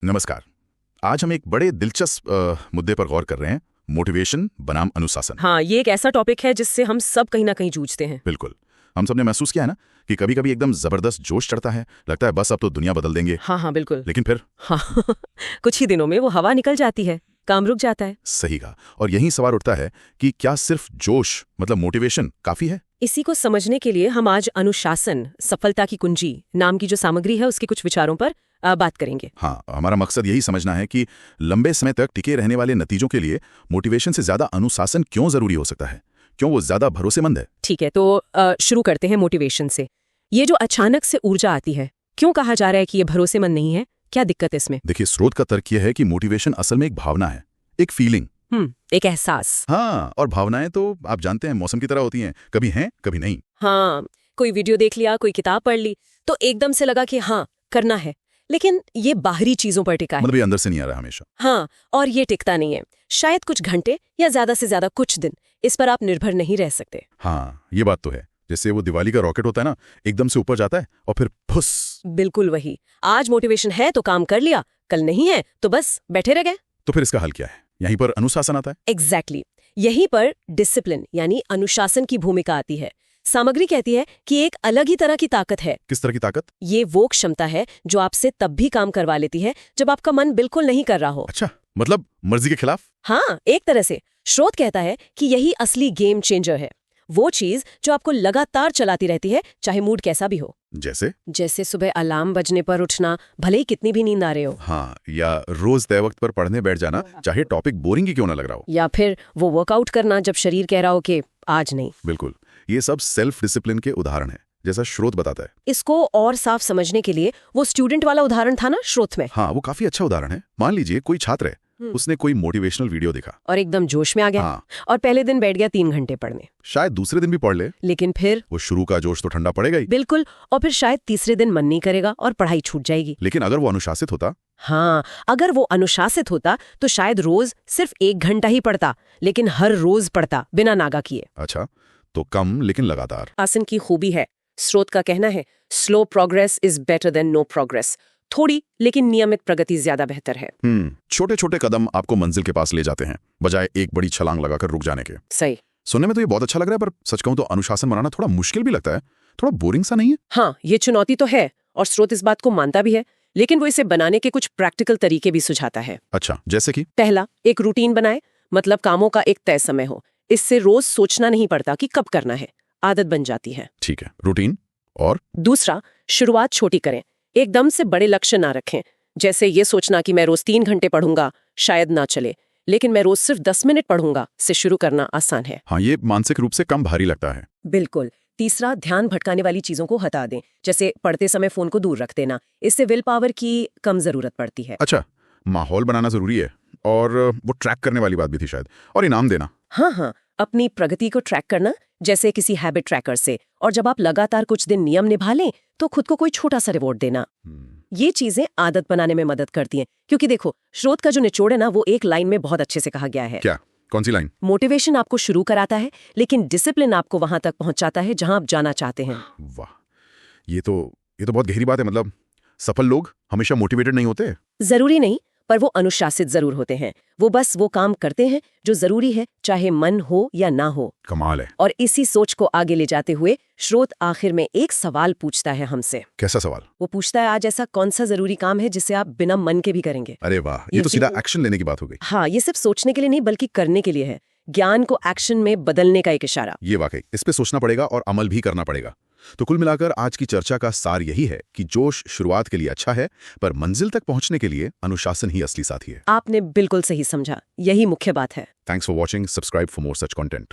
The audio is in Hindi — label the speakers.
Speaker 1: नमस्कार। आज हम एक बड़े दिलचस्प मुद्दे पर गौर कर रहे हैं, मोटिवेशन बनाम अनुशासन।
Speaker 2: हाँ, ये एक ऐसा टॉपिक है जिससे हम सब कहीं ना कहीं जूझते हैं।
Speaker 1: बिल्कुल। हम सबने महसूस किया है ना कि कभी कभी एकदम जबरदस्त जोश चढ़ता है, लगता है बस अब तो दुनिया बदल देंगे।
Speaker 2: हाँ बिल्कुल।
Speaker 1: लेकिन फिर
Speaker 2: हाँ कुछ ही दिनों में वो हवा निकल जाती है, काम रुक जाता है।
Speaker 1: सही कहा। और यही सवाल उठता है कि क्या सिर्फ जोश मतलब मोटिवेशन काफी है?
Speaker 2: इसी को समझने के लिए हम आज अनुशासन, सफलता की कुंजी नाम की जो सामग्री है उसके कुछ विचारों पर बात करेंगे।
Speaker 1: हाँ, हमारा मकसद यही समझना है कि लंबे समय तक टिके रहने वाले नतीजों के लिए मोटिवेशन से ज्यादा अनुशासन क्यों जरूरी हो सकता है, क्यों वो ज्यादा भरोसेमंद है।
Speaker 2: ठीक है, तो शुरू करते हैं मोटिवेशन से। ये जो अचानक से ऊर्जा आती है, क्यों कहा जा रहा है कि ये भरोसेमंद नहीं है? क्या दिक्कत है इसमें?
Speaker 1: देखिए, स्रोत का तर्क यह है कि मोटिवेशन असल में एक भावना है, एक फीलिंग।
Speaker 2: एक एहसास।
Speaker 1: हाँ, और भावनाएं तो आप जानते हैं मौसम की तरह होती हैं, कभी हैं कभी नहीं।
Speaker 2: हाँ, कोई वीडियो देख लिया, कोई किताब पढ़ ली तो एकदम से लगा कि हाँ करना है, लेकिन ये बाहरी चीजों पर टिका है।
Speaker 1: मतलब ये अंदर से नहीं आ रहा हमेशा।
Speaker 2: हाँ, और ये टिकता नहीं है। शायद कुछ घंटे या ज्यादा से ज्यादा कुछ दिन इस पर आप निर्भर नहीं रह सकते।
Speaker 1: हाँ, ये बात तो है। जैसे वो दिवाली का रॉकेट होता है ना, एकदम से ऊपर जाता है और फिर फुस।
Speaker 2: बिल्कुल वही। आज मोटिवेशन है तो काम कर लिया, कल नहीं है तो बस बैठे रह गए।
Speaker 1: तो फिर इसका हल क्या है? यहीं पर अनुशासन आता है।
Speaker 2: एग्जैक्टली। यहीं पर डिसिप्लिन यानी अनुशासन की भूमिका आती है। सामग्री कहती है कि एक अलग ही तरह की ताकत है।
Speaker 1: किस तरह की ताकत?
Speaker 2: ये वो क्षमता है जो आपसे तब भी काम करवा लेती है जब आपका मन बिल्कुल नहीं कर रहा हो।
Speaker 1: अच्छा, मतलब मर्जी के खिलाफ?
Speaker 2: हाँ, एक तरह से। स्रोत कहता है कि यही असली गेम चेंजर है, वो चीज जो आपको लगातार चलाती रहती है, चाहे मूड कैसा भी हो। जैसे सुबह अलार्म बजने पर उठना, भले ही कितनी भी नींद आ रहे हो।
Speaker 1: हाँ, या रोज तय वक्त पर पढ़ने बैठ जाना, चाहे टॉपिक बोरिंग ही क्यों ना लग रहा हो।
Speaker 2: या फिर वो वर्कआउट करना जब शरीर कह रहा हो कि आज नहीं।
Speaker 1: बिल्कुल, ये सब सेल्फ डिसिप्लिन के उदाहरण है, जैसा स्रोत बताता है।
Speaker 2: इसको और साफ समझने के लिए वो स्टूडेंट वाला उदाहरण था ना स्रोत में।
Speaker 1: हाँ, वो काफी अच्छा उदाहरण है। मान लीजिए कोई छात्र है, उसने कोई मोटिवेशनल वीडियो देखा
Speaker 2: और एकदम जोश में आ गया।
Speaker 1: हाँ।
Speaker 2: और पहले दिन बैठ गया 3 घंटे पढ़ने।
Speaker 1: शायद दूसरे दिन भी पढ़ ले,
Speaker 2: लेकिन फिर
Speaker 1: वो शुरू का जोश तो ठंडा पड़ेगा ही।
Speaker 2: बिल्कुल। और फिर शायद तीसरे दिन मन नहीं करेगा और पढ़ाई छूट जाएगी।
Speaker 1: लेकिन अगर वो अनुशासित होता?
Speaker 2: हाँ, अगर वो अनुशासित होता तो शायद रोज सिर्फ 1 घंटा ही पढ़ता, लेकिन हर रोज पढ़ता बिना नागा किए।
Speaker 1: अच्छा, तो कम लेकिन लगातार।
Speaker 2: आसन की खूबी है। स्रोत का कहना है, slow progress is better than no progress. थोड़ी लेकिन नियमित प्रगति ज्यादा बेहतर है।
Speaker 1: छोटे छोटे कदम आपको मंजिल के पास ले जाते हैं, बजाय एक बड़ी छलांग लगाकर रुक जाने के।
Speaker 2: सही।
Speaker 1: सुनने में तो ये बहुत अच्छा लग रहा है, पर सच कहूं तो अनुशासन बनाना थोड़ा मुश्किल भी लगता है। थोड़ा बोरिंग सा नहीं है?
Speaker 2: हाँ, ये चुनौती तो है और स्रोत इस बात को मानता भी है, लेकिन वो इसे बनाने के कुछ प्रैक्टिकल तरीके भी सुझाता है।
Speaker 1: अच्छा, जैसे कि?
Speaker 2: पहला, एक रूटीन बनाए, मतलब कामों का एक तय समय हो। इससे रोज सोचना नहीं पड़ता कि कब करना है, आदत बन जाती है।
Speaker 1: ठीक है, रूटीन। और
Speaker 2: दूसरा, शुरुआत छोटी करें, एकदम से बड़े लक्ष्य ना रखें। जैसे ये सोचना कि मैं रोज 3 घंटे पढ़ूंगा शायद ना चले, लेकिन मैं रोज सिर्फ 10 मिनट पढ़ूंगा से शुरू करना आसान है।
Speaker 1: हाँ, ये मानसिक रूप से कम भारी लगता है।
Speaker 2: बिल्कुल। तीसरा, ध्यान भटकाने वाली चीजों को हटा दें, जैसे पढ़ते समय फोन को दूर रख देना। इससे विल पावर की कम जरूरत पड़ती है।
Speaker 1: अच्छा, माहौल बनाना जरूरी है। और वो ट्रैक करने वाली बात भी थी शायद, और इनाम देना।
Speaker 2: हाँ, अपनी प्रगति को ट्रैक करना, जैसे किसी हैबिट ट्रैकर से। और जब आप लगातार कुछ दिन नियम निभा लें तो खुद को कोई छोटा सा रिवॉर्ड देना। ये चीजें आदत बनाने में मदद करती हैं, क्योंकि देखो, स्रोत का जो निचोड़ है ना, वो एक लाइन में बहुत अच्छे से कहा गया है।
Speaker 1: क्या? कौन सी लाइन?
Speaker 2: मोटिवेशन आपको शुरू कराता है, लेकिन डिसिप्लिन आपको वहां तक पहुंचाता है जहां आप जाना चाहते हैं।
Speaker 1: वाह, ये तो बहुत गहरी बात है। मतलब सफल लोग हमेशा मोटिवेटेड नहीं होते?
Speaker 2: जरूरी नहीं, पर वो अनुशासित जरूर होते हैं। वो बस वो काम करते हैं जो जरूरी है, चाहे मन हो या ना हो।
Speaker 1: कमाल है।
Speaker 2: और इसी सोच को आगे ले जाते हुए स्रोत आखिर में एक सवाल पूछता है हमसे।
Speaker 1: कैसा सवाल?
Speaker 2: वो पूछता है, आज ऐसा कौन सा जरूरी काम है जिसे आप बिना मन के भी करेंगे?
Speaker 1: अरे वाह, ये तो सीधा एक्शन लेने की बात हो गई।
Speaker 2: हाँ, ये सिर्फ सोचने के लिए नहीं बल्कि करने के लिए है। ज्ञान को एक्शन में बदलने का एक इशारा।
Speaker 1: ये वाकई, इस पे सोचना पड़ेगा और अमल भी करना पड़ेगा। तो कुल मिलाकर आज की चर्चा का सार यही है कि जोश शुरुआत के लिए अच्छा है, पर मंजिल तक पहुंचने के लिए अनुशासन ही असली साथी है।
Speaker 2: आपने बिल्कुल सही समझा, यही मुख्य बात है।
Speaker 1: Thanks for watching. Subscribe for more such content.